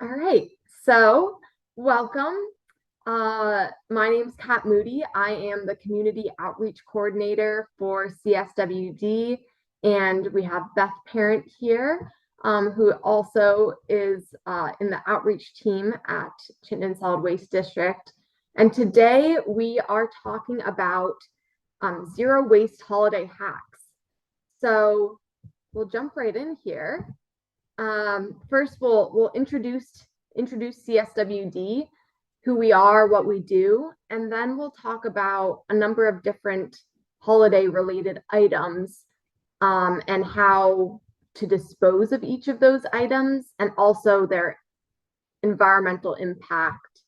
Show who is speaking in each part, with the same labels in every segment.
Speaker 1: All right, so welcome. My name is Kat Moody. I am the Community Outreach Coordinator for CSWD, and we have Beth Parent here, who also is in the outreach team at Chittenden Solid Waste District. And today we are talking about zero waste holiday hacks. So we'll jump right in here. First, we'll introduce CSWD, who we are, what we do, and then we'll talk about a number of different holiday-related items and how to dispose of each of those items, and also their environmental impact,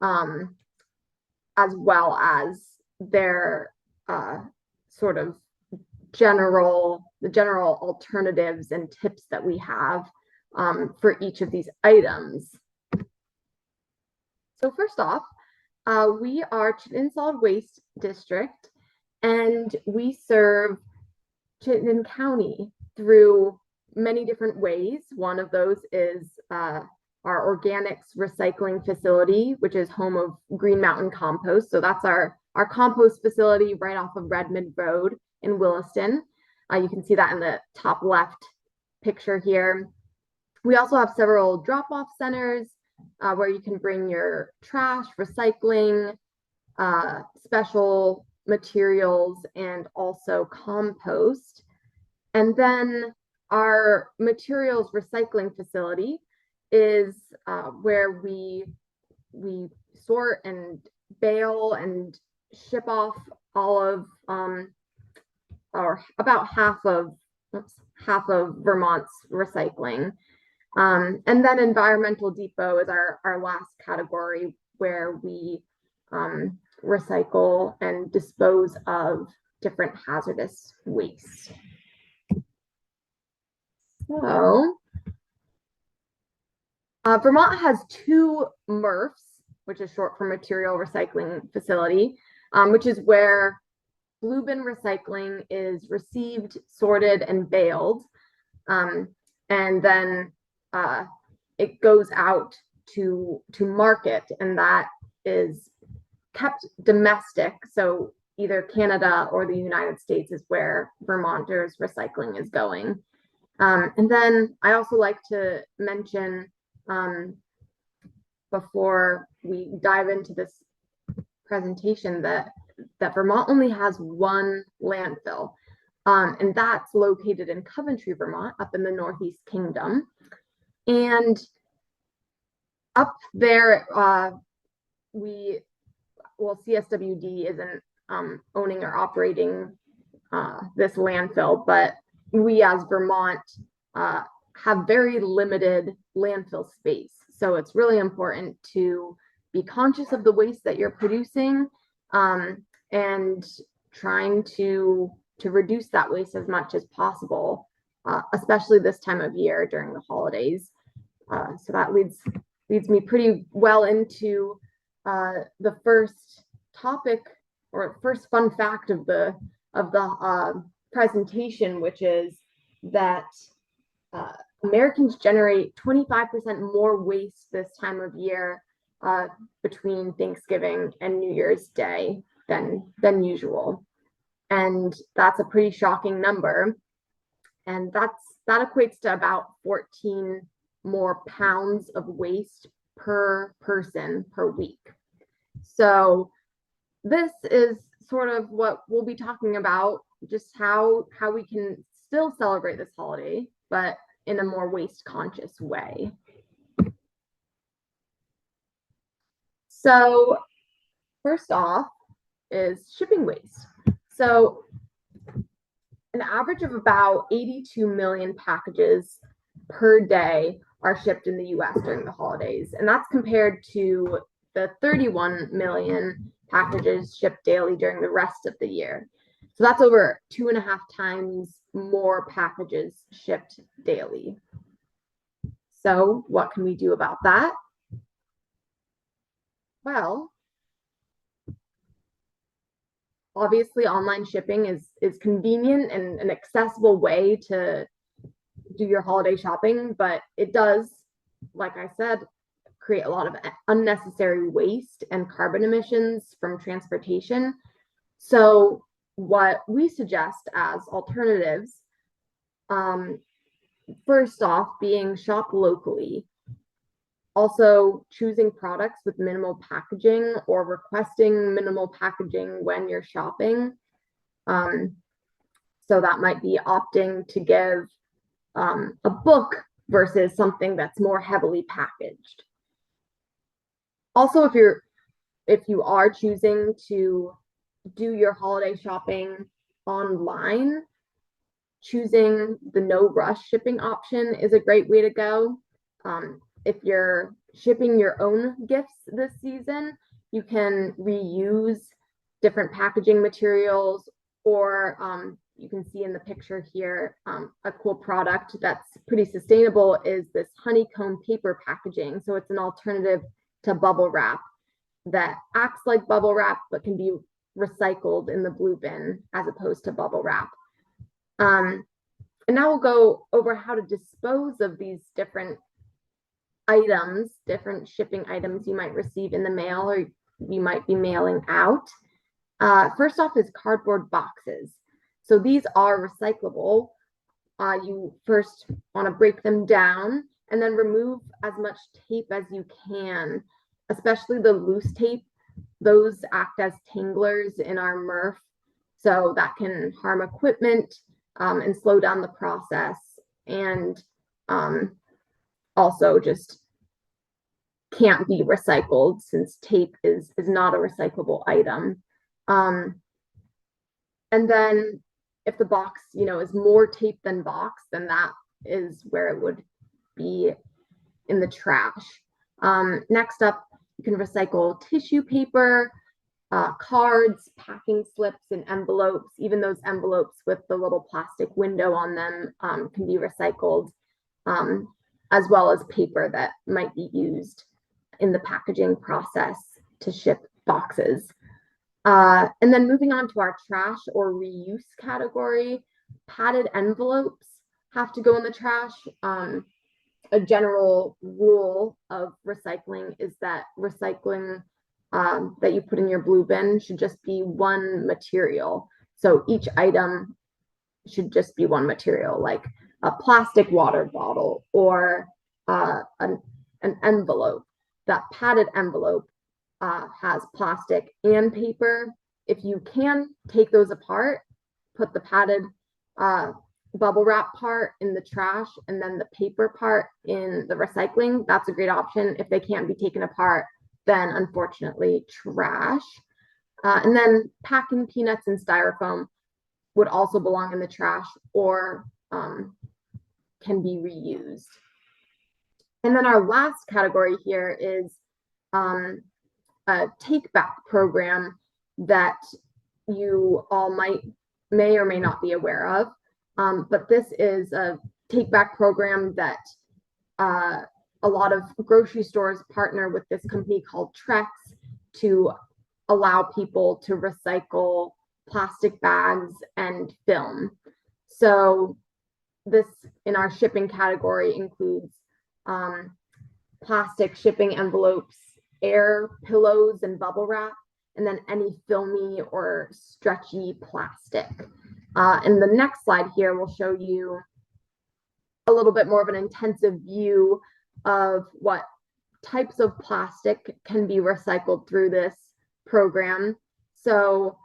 Speaker 1: as well as their sort of general alternatives and tips that we have for each of these items. So first off, we are Chittenden Solid Waste District, and we serve Chittenden County through many different ways. One of those is our organics recycling facility, which is home of Green Mountain Compost. So that's our compost facility right off of Redmond Road in Williston. You can see that in the top left picture here. We also have several drop-off centers where you can bring your trash, recycling, special materials, and also compost. And then our materials recycling facility is where we sort and bale and ship off all of or about half of Vermont's recycling. And then environmental depot is our last category, where we recycle and dispose of different hazardous waste. So Vermont has two MRFs, which is short for Material Recycling Facility, which is where blue bin recycling is received, sorted, and baled. And then it goes out to market, and that is kept domestic. So either Canada or the United States is where Vermonters' recycling is going. And then I also like to mention, before we dive into this presentation, that Vermont only has one landfill, and that's located in Coventry, Vermont, up in the Northeast Kingdom. And up there, CSWD isn't owning or operating this landfill, but we as Vermont have very limited landfill space. So it's really important to be conscious of the waste that you're producing, and trying to reduce that waste as much as possible, especially this time of year during the holidays. So that leads me pretty well into the first topic, or first fun fact of the presentation, which is that Americans generate 25% more waste this time of year between Thanksgiving and New Year's Day than usual. And that's a pretty shocking number. And that equates to about 14 more pounds of waste per person per week. So this is sort of what we'll be talking about, just how we can still celebrate this holiday, but in a more waste conscious way. So first off is shipping waste. So an average of about 82 million packages per day are shipped in the US during the holidays. And that's compared to the 31 million packages shipped daily during the rest of the year. So that's over 2.5 times more packages shipped daily. So what can we do about that? Well, obviously online shipping is convenient and an accessible way to do your holiday shopping, but it does, like I said, create a lot of unnecessary waste and carbon emissions from transportation. So what we suggest as alternatives, first off, being shop locally. Also, choosing products with minimal packaging or requesting minimal packaging when you're shopping. So that might be opting to give a book versus something that's more heavily packaged. Also, if you are choosing to do your holiday shopping online, choosing the no rush shipping option is a great way to go. If you're shipping your own gifts this season, you can reuse different packaging materials, or you can see in the picture here, a cool product that's pretty sustainable is this honeycomb paper packaging. So it's an alternative to bubble wrap that acts like bubble wrap, but can be recycled in the blue bin as opposed to bubble wrap. And now we'll go over how to dispose of these different items, different shipping items you might receive in the mail or you might be mailing out. First off is cardboard boxes. So these are recyclable. You first want to break them down and then remove as much tape as you can, especially the loose tape. Those act as tanglers in our MRF, so that can harm equipment and slow down the process, and also just can't be recycled since tape is not a recyclable item. And then if the box, is more tape than box, then that is where it would be in the trash. Next up, you can recycle tissue paper, cards, packing slips, and envelopes. Even those envelopes with the little plastic window on them can be recycled, as well as paper that might be used in the packaging process to ship boxes. And then moving on to our trash or reuse category, padded envelopes have to go in the trash. A general rule of recycling is that recycling that you put in your blue bin should just be one material. So each item should just be one material, like a plastic water bottle or an envelope. That padded envelope has plastic and paper. If you can take those apart, put the padded bubble wrap part in the trash and then the paper part in the recycling, that's a great option. If they can't be taken apart, then unfortunately trash. And then packing peanuts and styrofoam would also belong in the trash or can be reused. And then our last category here is a take back program that you all may or may not be aware of. But this is a take back program that a lot of grocery stores partner with this company called Trex to allow people to recycle plastic bags and film. So this in our shipping category includes plastic shipping envelopes, air pillows and bubble wrap, and then any filmy or stretchy plastic. And the next slide here will show you a little bit more of an intensive view of what types of plastic can be recycled through this program. So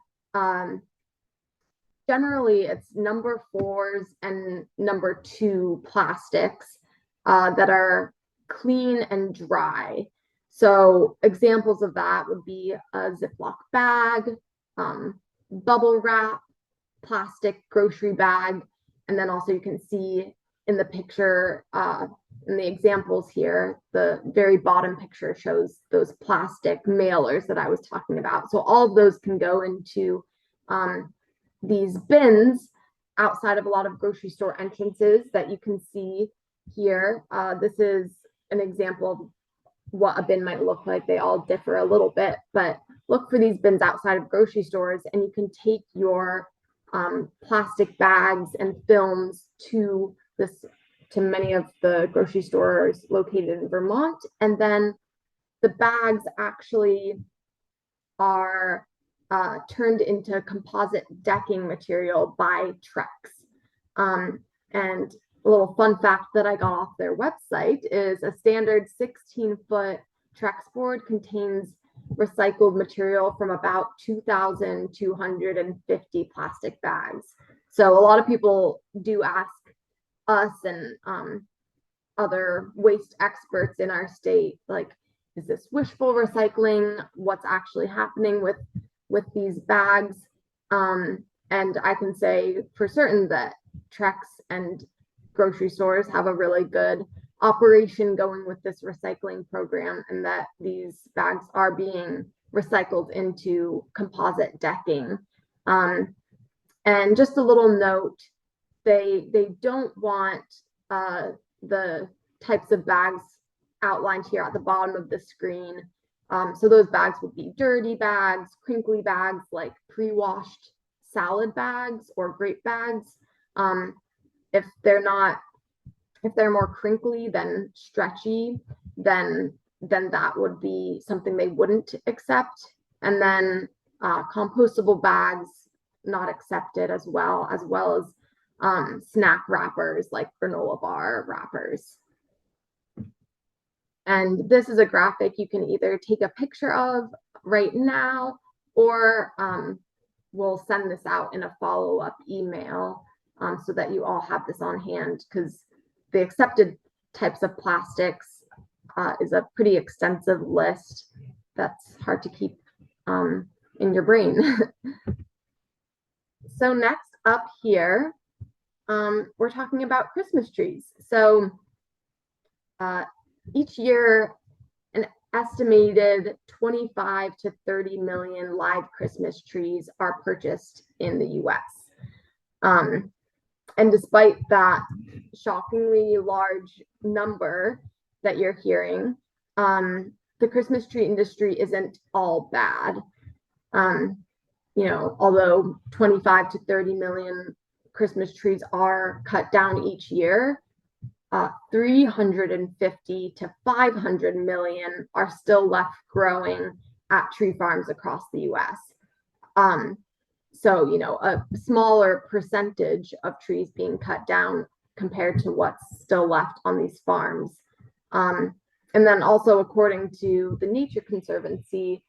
Speaker 1: generally it's number 4s and number 2 plastics that are clean and dry. So examples of that would be a Ziploc bag, bubble wrap, plastic grocery bag, and then also you can see in the picture, in the examples here, the very bottom picture shows those plastic mailers that I was talking about. So all of those can go into these bins outside of a lot of grocery store entrances that you can see here. This is an example of what a bin might look like. They all differ a little bit, but look for these bins outside of grocery stores and you can take your plastic bags and films to many of the grocery stores located in Vermont, and then the bags actually are turned into composite decking material by Trex. And a little fun fact that I got off their website is a standard 16-foot Trex board contains recycled material from about 2,250 plastic bags. So a lot of people do ask us and other waste experts in our state, like, is this wishful recycling? What's actually happening with these bags? And I can say for certain that Trex and grocery stores have a really good operation going with this recycling program, and that these bags are being recycled into composite decking. And just a little note, they don't want the types of bags outlined here at the bottom of the screen. So those bags would be dirty bags, crinkly bags like pre-washed salad bags or grape bags. If they're more crinkly than stretchy, then that would be something they wouldn't accept. And then compostable bags not accepted, as well as snack wrappers like granola bar wrappers. And this is a graphic you can either take a picture of right now, or we'll send this out in a follow-up email so that you all have this on hand, because the accepted types of plastics is a pretty extensive list that's hard to keep in your brain. So next up here, we're talking about Christmas trees. So each year, an estimated 25 to 30 million live Christmas trees are purchased in the US. And despite that shockingly large number that you're hearing, the Christmas tree industry isn't all bad. Although 25 to 30 million Christmas trees are cut down each year, 350 to 500 million are still left growing at tree farms across the US. So, a smaller percentage of trees being cut down compared to what's still left on these farms. And then also, according to the Nature Conservancy,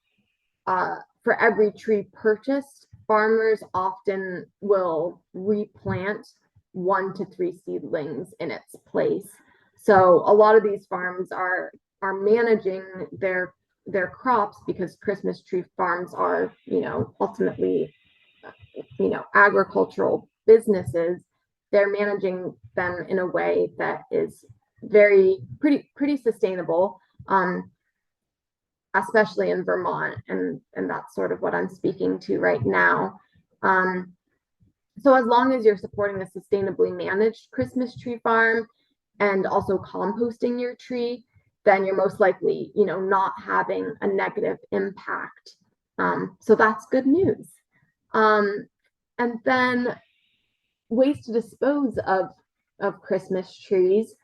Speaker 1: for every tree purchased, farmers often will replant 1 to 3 seedlings in its place. So a lot of these farms are managing their crops, because Christmas tree farms are, ultimately, agricultural businesses. They're managing them in a way that is pretty sustainable, especially in Vermont, and that's sort of what I'm speaking to right now. So as long as you're supporting a sustainably managed Christmas tree farm and also composting your tree, then you're most likely, not having a negative impact. So that's good news. And then ways to dispose of Christmas trees.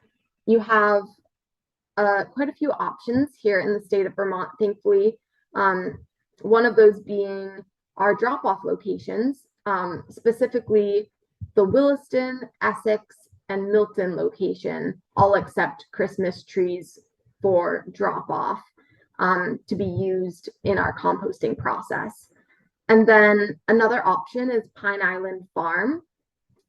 Speaker 1: You have quite a few options here in the state of Vermont, thankfully. One of those being our drop-off locations, specifically the Williston, Essex, and Milton location all accept Christmas trees for drop-off to be used in our composting process. And then another option is Pine Island Farm,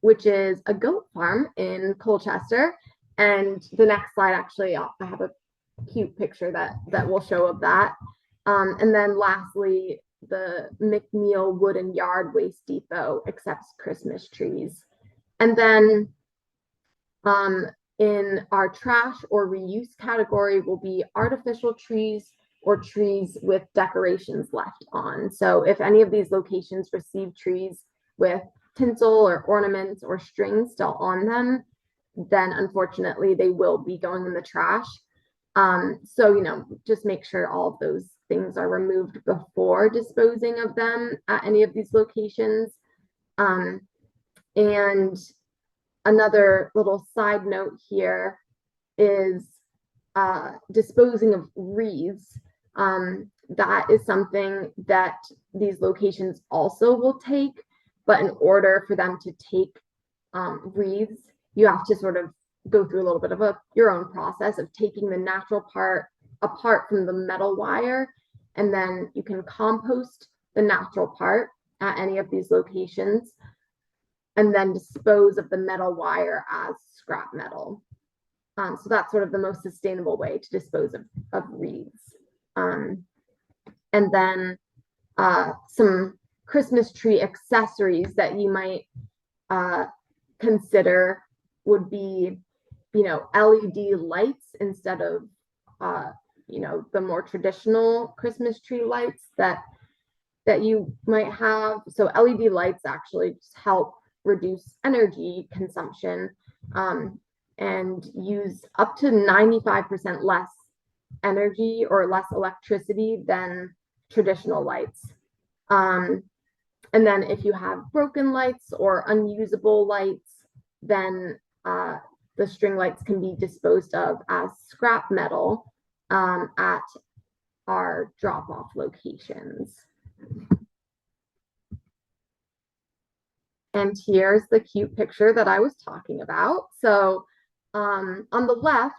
Speaker 1: which is a goat farm in Colchester. And the next slide, actually, I have a cute picture that will show of that. And then lastly, the McNeil Wood and Yard Waste Depot accepts Christmas trees. And then in our trash or reuse category will be artificial trees or trees with decorations left on. So if any of these locations receive trees with tinsel or ornaments or strings still on them, then unfortunately they will be going in the trash. So, just make sure all of those things are removed before disposing of them at any of these locations. And another little side note here is disposing of wreaths. That is something that these locations also will take, but in order for them to take wreaths, you have to sort of go through a little bit of your own process of taking the natural part apart from the metal wire, and then you can compost the natural part at any of these locations and then dispose of the metal wire as scrap metal. So that's sort of the most sustainable way to dispose of wreaths. And then some Christmas tree accessories that you might consider would be, LED lights instead of, the more traditional Christmas tree lights that you might have. So LED lights actually just help reduce energy consumption and use up to 95% less energy or less electricity than traditional lights. And then if you have broken lights or unusable lights, then the string lights can be disposed of as scrap metal at our drop-off locations. And here's the cute picture that I was talking about. So on the left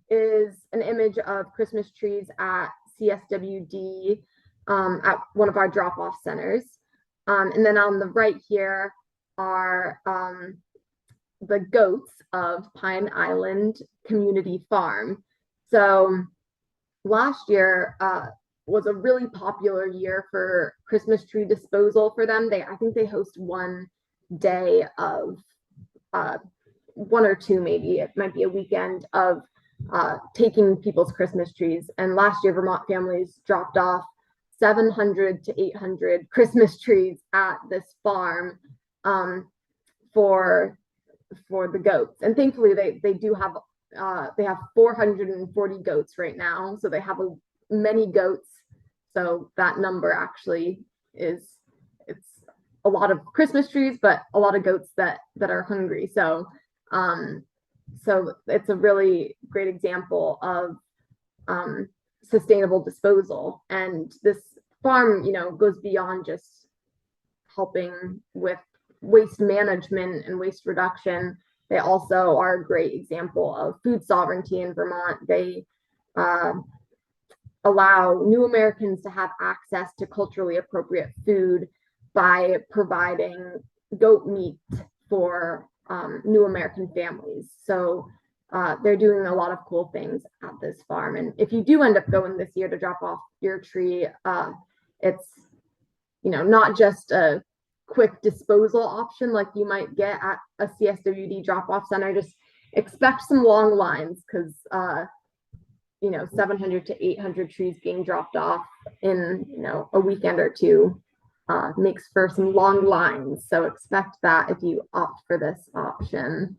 Speaker 1: is an image of Christmas trees at CSWD at one of our drop-off centers. And then on the right here are the goats of Pine Island Community Farm. So last year was a really popular year for Christmas tree disposal for them. I think they host one day of one or two, maybe it might be a weekend of taking people's Christmas trees. And last year, Vermont families dropped off 700 to 800 Christmas trees at this farm for the goats. And thankfully, they do have they have 440 goats right now, so they have many goats. So that number actually it's a lot of Christmas trees, but a lot of goats that are hungry. So so it's a really great example of sustainable disposal. And this farm, goes beyond just helping with waste management and waste reduction. They also are a great example of food sovereignty in Vermont. They allow new Americans to have access to culturally appropriate food by providing goat meat for new American families. So they're doing a lot of cool things at this farm. And if you do end up going this year to drop off your tree, it's not just a quick disposal option like you might get at a CSWD drop-off center. Just expect some long lines because 700 to 800 trees being dropped off in a weekend or two makes for some long lines. So expect that if you opt for this option.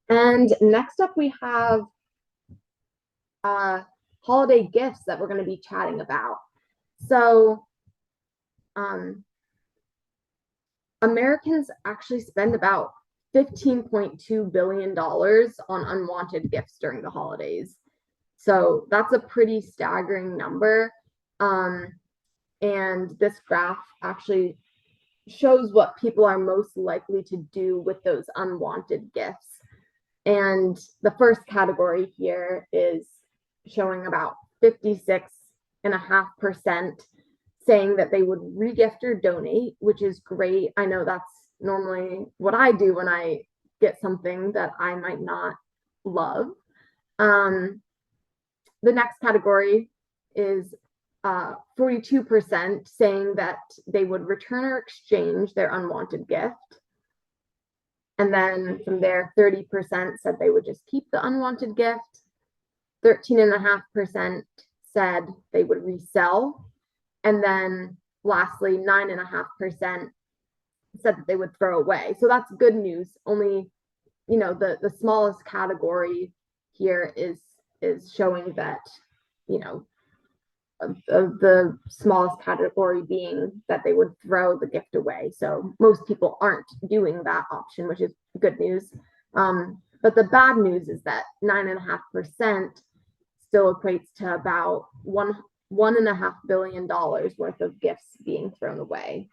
Speaker 1: And next up we have holiday gifts that we're going to be chatting about. So Americans actually spend about $15.2 billion on unwanted gifts during the holidays. So that's a pretty staggering number. And this graph actually shows what people are most likely to do with those unwanted gifts. And the first category here is showing about 56.5% saying that they would regift or donate, which is great. I know that's normally what I do when I get something that I might not love. The next category is 42% saying that they would return or exchange their unwanted gift. And then from there, 30% said they would just keep the unwanted gift. 13.5% said they would resell. And then lastly, 9.5% said that they would throw away. So that's good news. Only, the smallest category here is showing that, the smallest category being that they would throw the gift away. So most people aren't doing that option, which is good news. But the bad news is that 9.5% still equates to about $1.5 billion worth of gifts being thrown away.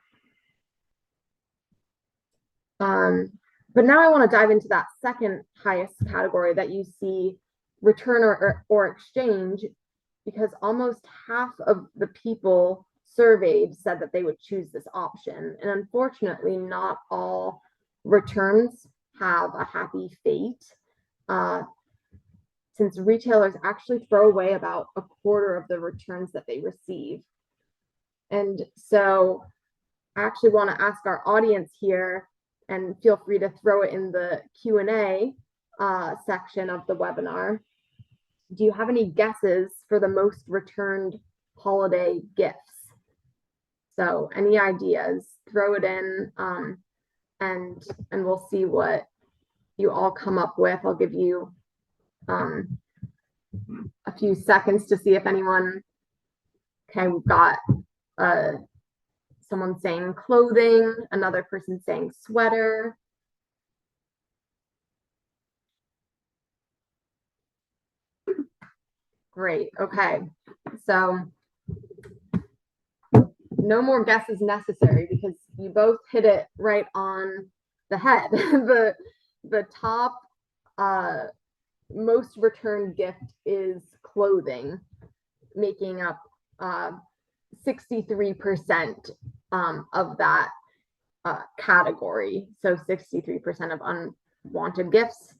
Speaker 1: But now I want to dive into that second highest category that you see, return or exchange, because almost half of the people surveyed said that they would choose this option. And unfortunately, not all returns have a happy fate, since retailers actually throw away about a quarter of the returns that they receive. And so I actually want to ask our audience here, and feel free to throw it in the Q&A section of the webinar. Do you have any guesses for the most returned holiday gifts? So any ideas, throw it in, and we'll see what you all come up with. I'll give you a few seconds to see if anyone, okay, we've got someone saying clothing, another person saying sweater. Great, okay. So no more guesses necessary because you both hit it right on the head. The top most returned gift is clothing, making up 63% of that category. So 63% of unwanted gifts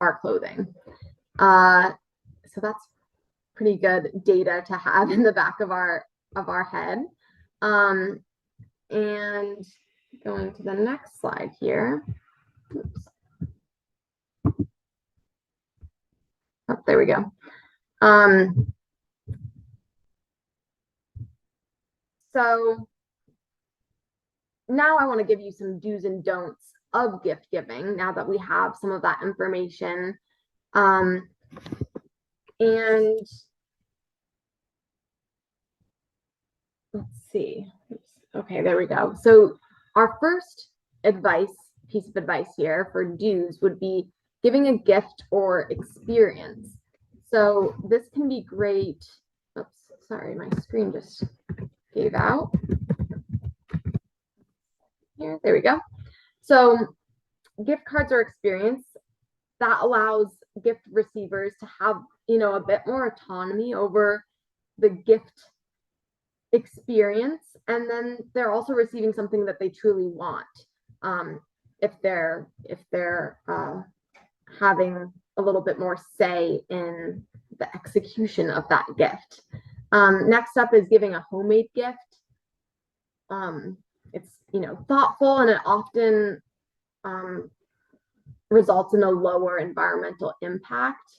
Speaker 1: are clothing. So that's pretty good data to have in the back of our head. And going to the next slide here. Oops. Oh, there we go. So now I want to give you some do's and don'ts of gift giving now that we have some of that information. And let's see. Okay, there we go. So our first piece of advice here for do's would be giving a gift or experience. So this can be great. Oops, sorry, my screen just gave out. Here, there we go. So gift cards or experience, that allows gift receivers to have, a bit more autonomy over the gift experience, and then they're also receiving something that they truly want. If they're having a little bit more say in the execution of that gift. Next up is giving a homemade gift. It's thoughtful, and it often results in a lower environmental impact.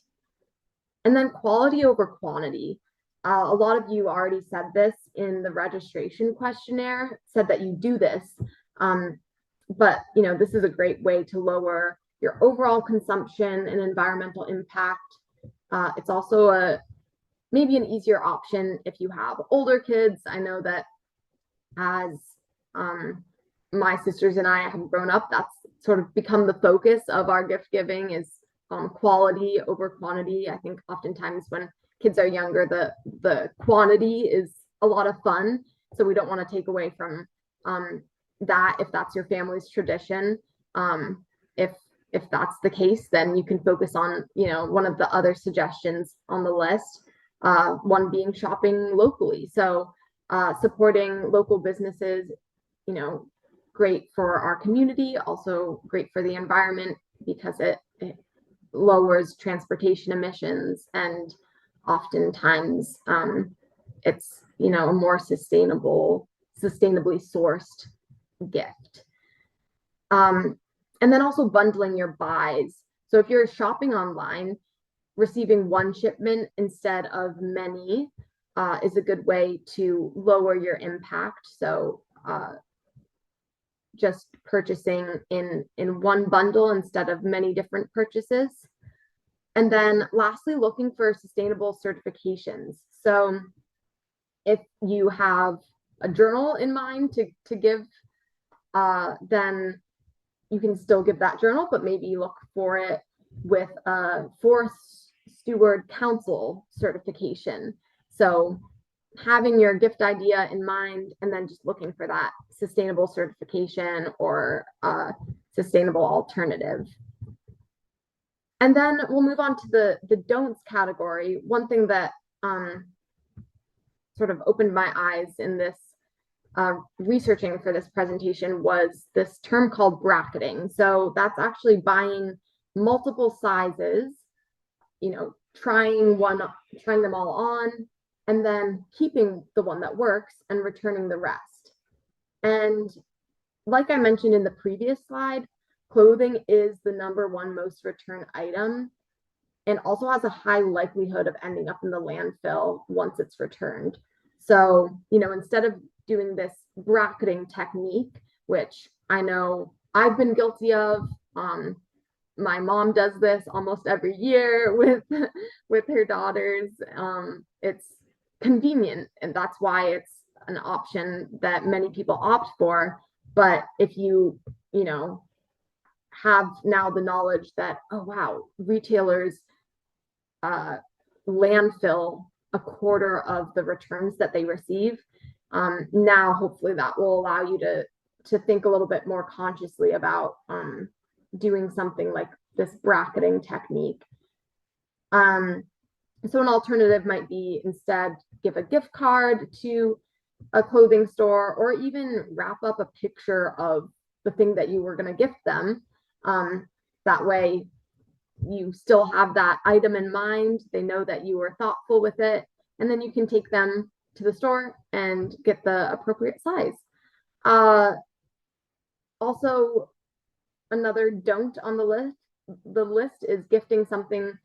Speaker 1: And then quality over quantity. A lot of you already said this in the registration questionnaire, said that you do this, but this is a great way to lower your overall consumption and environmental impact. It's also maybe an easier option if you have older kids. I know that as my sisters and I have grown up, that's sort of become the focus of our gift giving, is quality over quantity. I think oftentimes when kids are younger, the quantity is a lot of fun. So we don't want to take away from that if that's your family's tradition. If that's the case, then you can focus on, one of the other suggestions on the list, one being shopping locally. So supporting local businesses, great for our community, also great for the environment because it lowers transportation emissions, and oftentimes it's a more sustainably sourced gift. And then also bundling your buys. So if you're shopping online, receiving one shipment instead of many is a good way to lower your impact. So just purchasing in one bundle instead of many different purchases. And then lastly, looking for sustainable certifications. So if you have a journal in mind to give, then you can still give that journal, but maybe look for it with a forest Steward Council certification. So having your gift idea in mind and then just looking for that sustainable certification or sustainable alternative. And then we'll move on to the don'ts category. One thing that sort of opened my eyes in this researching for this presentation was this term called bracketing. So that's actually buying multiple sizes, trying them all on, and then keeping the one that works and returning the rest. And like I mentioned in the previous slide, clothing is the #1 most returned item and also has a high likelihood of ending up in the landfill once it's returned. So, instead of doing this bracketing technique, which I know I've been guilty of, my mom does this almost every year with her daughters. It's convenient, and that's why it's an option that many people opt for. But if you have now the knowledge that, oh wow, retailers landfill a quarter of the returns that they receive, now hopefully that will allow you to think a little bit more consciously about doing something like this bracketing technique. So an alternative might be instead give a gift card to a clothing store, or even wrap up a picture of the thing that you were going to gift them. That way you still have that item in mind. They know that you were thoughtful with it, and then you can take them to the store and get the appropriate size. Also, another don't on the list is gifting something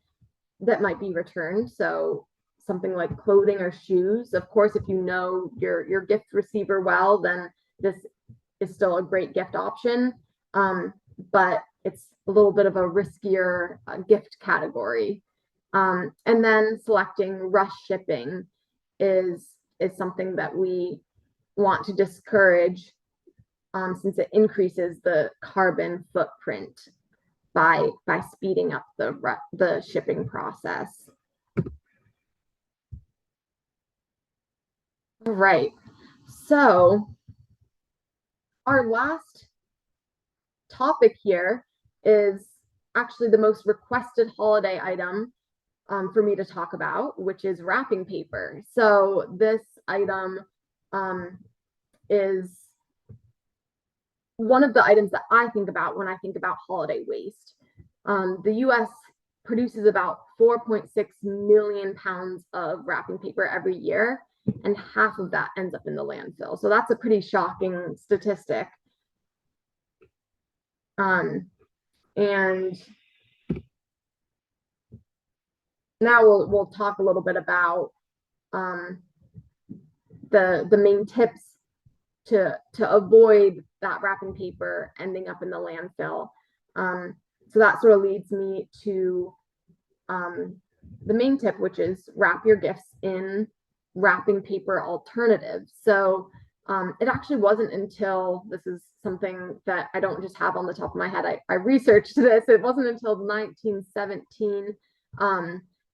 Speaker 1: that might be returned. So something like clothing or shoes. Of course, if you know your gift receiver well, then this is still a great gift option. But it's a little bit of a riskier gift category. And then selecting rush shipping is something that we want to discourage, since it increases the carbon footprint by speeding up the shipping process. All right, so our last topic here is actually the most requested holiday item for me to talk about, which is wrapping paper. So this item is one of the items that I think about when I think about holiday waste. The US produces about 4.6 million pounds of wrapping paper every year, and half of that ends up in the landfill. So that's a pretty shocking statistic. And now we'll talk a little bit about the main tips to avoid that wrapping paper ending up in the landfill. So that sort of leads me to the main tip, which is wrap your gifts in wrapping paper alternatives. So it actually wasn't until, this is something that I don't just have on the top of my head, I researched this, it wasn't until 1917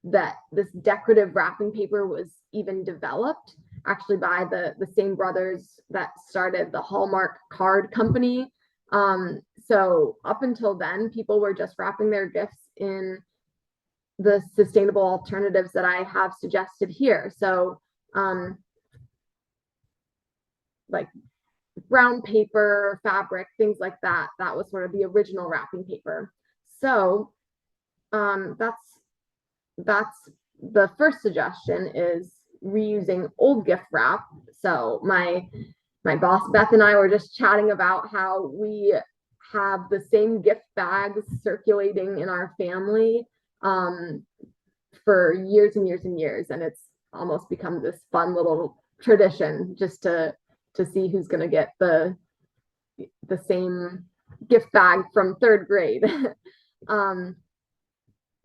Speaker 1: that this decorative wrapping paper was even developed, actually by the same brothers that started the Hallmark card company. So up until then, people were just wrapping their gifts in the sustainable alternatives that I have suggested here. So like brown paper, fabric, things like that. That was sort of the original wrapping paper. So that's the first suggestion, is reusing old gift wrap. So my boss Beth and I were just chatting about how we have the same gift bags circulating in our family for years and years and years, and it's almost become this fun little tradition just to see who's going to get the same gift bag from 3rd grade.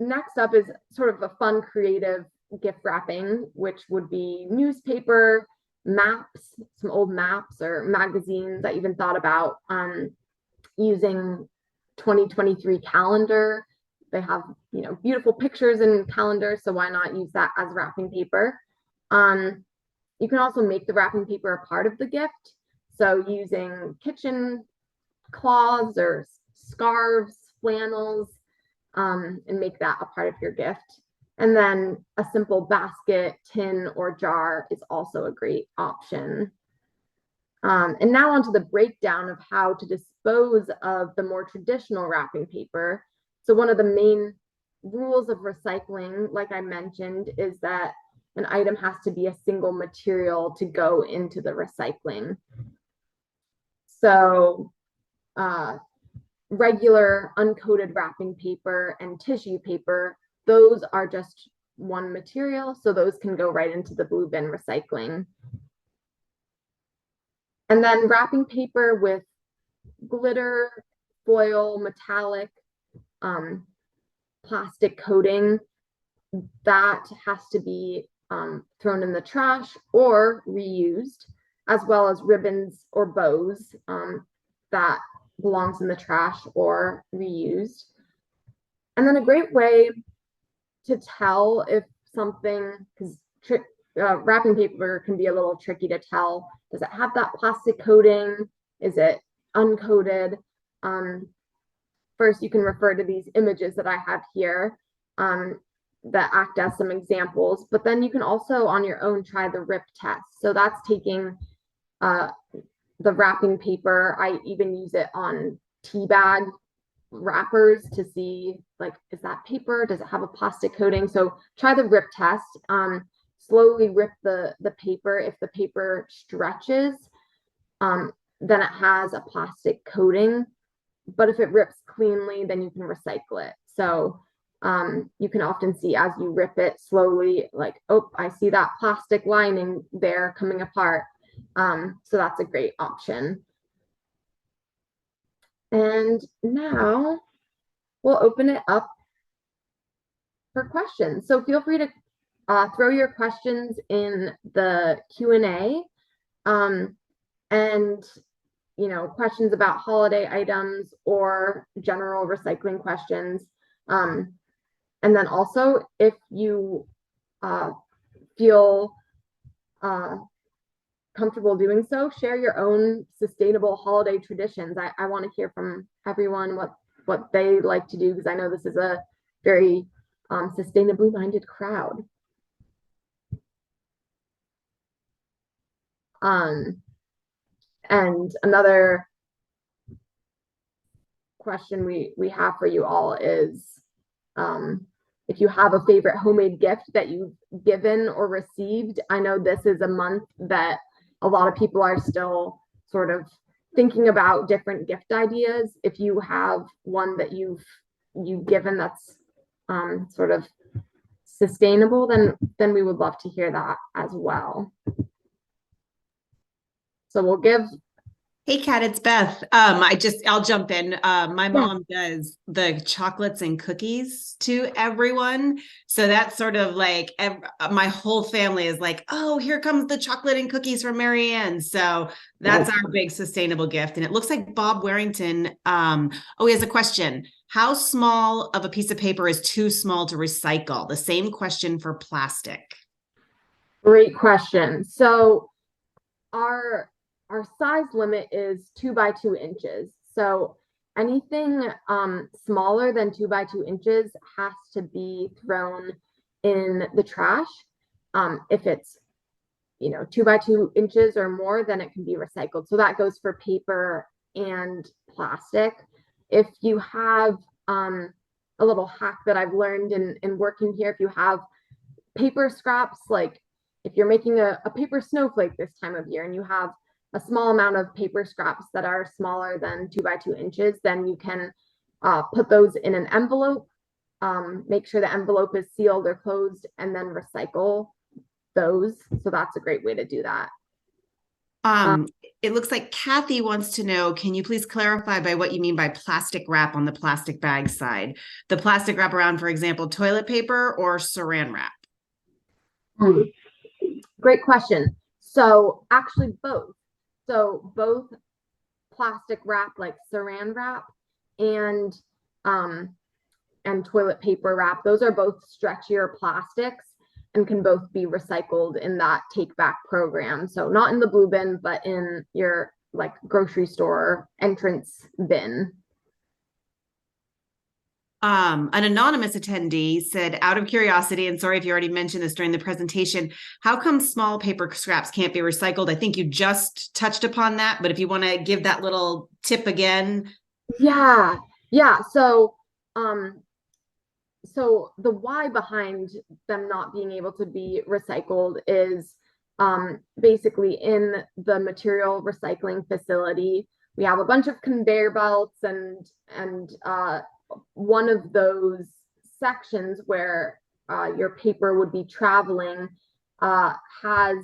Speaker 1: Next up is sort of a fun, creative gift wrapping, which would be newspaper, maps, some old maps or magazines. I even thought about using 2023 calendar they have, beautiful pictures and calendars, so why not use that as wrapping paper? You can also make the wrapping paper a part of the gift. So using kitchen cloths or scarves, flannels, and make that a part of your gift. And then a simple basket, tin, or jar is also a great option. And now onto the breakdown of how to dispose of the more traditional wrapping paper. So one of the main rules of recycling, like I mentioned, is that an item has to be a single material to go into the recycling. So regular uncoated wrapping paper and tissue paper, those are just one material, so those can go right into the blue bin recycling. And then wrapping paper with glitter, foil, metallic, plastic coating, that has to be thrown in the trash or reused, as well as ribbons or bows that belongs in the trash or reused. And then a great way to tell if something, because wrapping paper can be a little tricky to tell. Does it have that plastic coating? Is it uncoated? First, you can refer to these images that I have here that act as some examples, but then you can also on your own try the rip test. So that's taking the wrapping paper. I even use it on tea bag wrappers to see, like, is that paper? Does it have a plastic coating? So try the rip test. Slowly rip the paper. If the paper stretches, then it has a plastic coating. But if it rips cleanly, then you can recycle it. So you can often see as you rip it slowly, like, oh, I see that plastic lining there coming apart. So that's a great option. And now we'll open it up for questions. So feel free to throw your questions in the Q&A, and questions about holiday items or general recycling questions. And then also, if you feel comfortable doing so, share your own sustainable holiday traditions. I want to hear from everyone what they like to do, because I know this is a very sustainably minded crowd. And another question we have for you all is if you have a favorite homemade gift that you've given or received. I know this is a month that a lot of people are still sort of thinking about different gift ideas. If you have one that you've given that's sort of sustainable, then we would love to hear that as well. So we'll give.
Speaker 2: Hey, Kat, it's Beth. I'll jump in. My mom does the chocolates and cookies to everyone. So that's sort of like my whole family is like, oh, here comes the chocolate and cookies from Marianne. So that's our big sustainable gift. And it looks like Bob Warrington, he has a question. How small of a piece of paper is too small to recycle? The same question for plastic.
Speaker 1: Great question. So our size limit is 2 by 2 inches. So anything smaller than 2 by 2 inches has to be thrown in the trash. If it's 2 by 2 inches or more, then it can be recycled. So that goes for paper and plastic. If you have a little hack that I've learned in working here, if you have paper scraps, like if you're making a paper snowflake this time of year and you have a small amount of paper scraps that are smaller than 2 by 2 inches, then you can put those in an envelope, make sure the envelope is sealed or closed, and then recycle those. So that's a great way to do that.
Speaker 2: It looks like Kathy wants to know, can you please clarify by what you mean by plastic wrap on the plastic bag side? The plastic wrap around, for example, toilet paper or saran wrap?
Speaker 1: Great question. So actually both. So both plastic wrap, like saran wrap, and and toilet paper wrap. Those are both stretchier plastics and can both be recycled in that take back program. So not in the blue bin, but in your like grocery store entrance bin.
Speaker 2: An anonymous attendee said, out of curiosity, and sorry if you already mentioned this during the presentation, how come small paper scraps can't be recycled? I think you just touched upon that, but if you want to give that little tip again.
Speaker 1: Yeah. So the why behind them not being able to be recycled is basically in the material recycling facility, we have a bunch of conveyor belts and one of those sections where your paper would be traveling has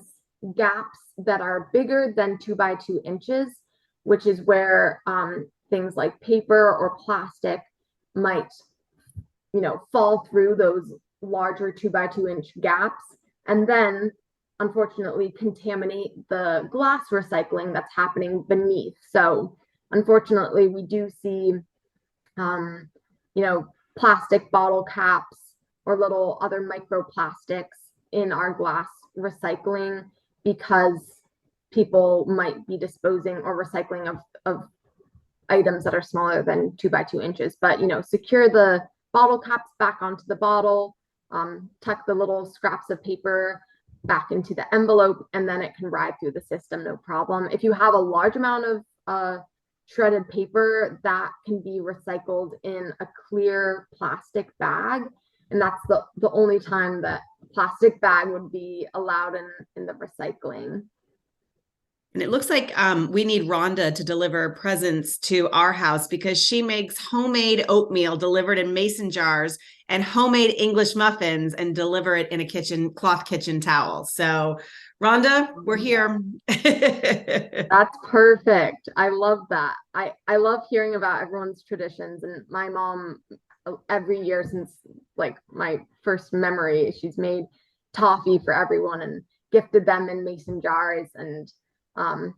Speaker 1: gaps that are bigger than 2 by 2 inches, which is where things like paper or plastic might, fall through those larger 2 by 2 inch gaps, and then unfortunately contaminate the glass recycling that's happening beneath. So unfortunately, we do see plastic bottle caps or little other microplastics in our glass recycling because people might be disposing or recycling of items that are smaller than 2 by 2 inches. But, secure the bottle caps back onto the bottle, tuck the little scraps of paper back into the envelope, and then it can ride through the system, no problem. If you have a large amount of shredded paper, that can be recycled in a clear plastic bag, and that's the only time that plastic bag would be allowed in the recycling.
Speaker 2: And it looks like we need Rhonda to deliver presents to our house because she makes homemade oatmeal delivered in mason jars and homemade English muffins and deliver it in a cloth kitchen towel. So Rhonda, we're here.
Speaker 1: That's perfect. I love that. I love hearing about everyone's traditions, and my mom every year since like my first memory, she's made toffee for everyone and gifted them in mason jars, and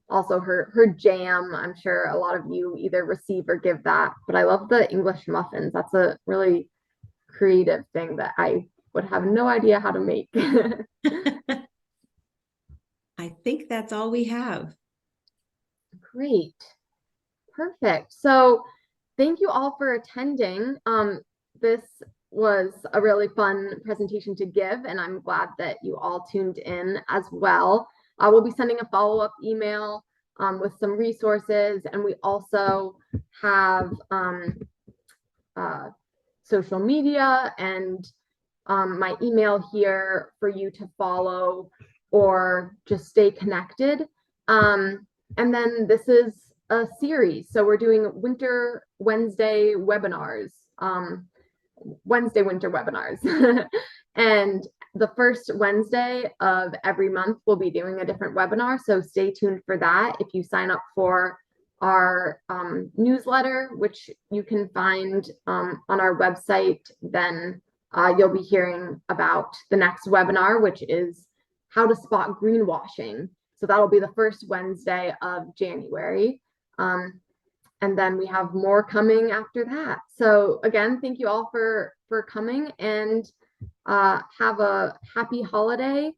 Speaker 1: also her jam. I'm sure a lot of you either receive or give that, but I love the English muffins. That's a really creative thing that I would have no idea how to make.
Speaker 2: I think that's all we have.
Speaker 1: Great. Perfect. So thank you all for attending. This was a really fun presentation to give, and I'm glad that you all tuned in as well. I will be sending a follow-up email with some resources, and we also have social media and my email here for you to follow or just stay connected. And then this is a series. So we're doing Winter Wednesday webinars, Wednesday winter webinars. And the first Wednesday of every month, we'll be doing a different webinar. So stay tuned for that. If you sign up for our newsletter, which you can find on our website, then you'll be hearing about the next webinar, which is how to spot greenwashing. So that'll be the first Wednesday of January. And then we have more coming after that. So again, thank you all for coming, and have a happy holiday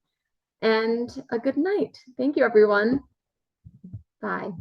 Speaker 1: and a good night. Thank you, everyone. Bye.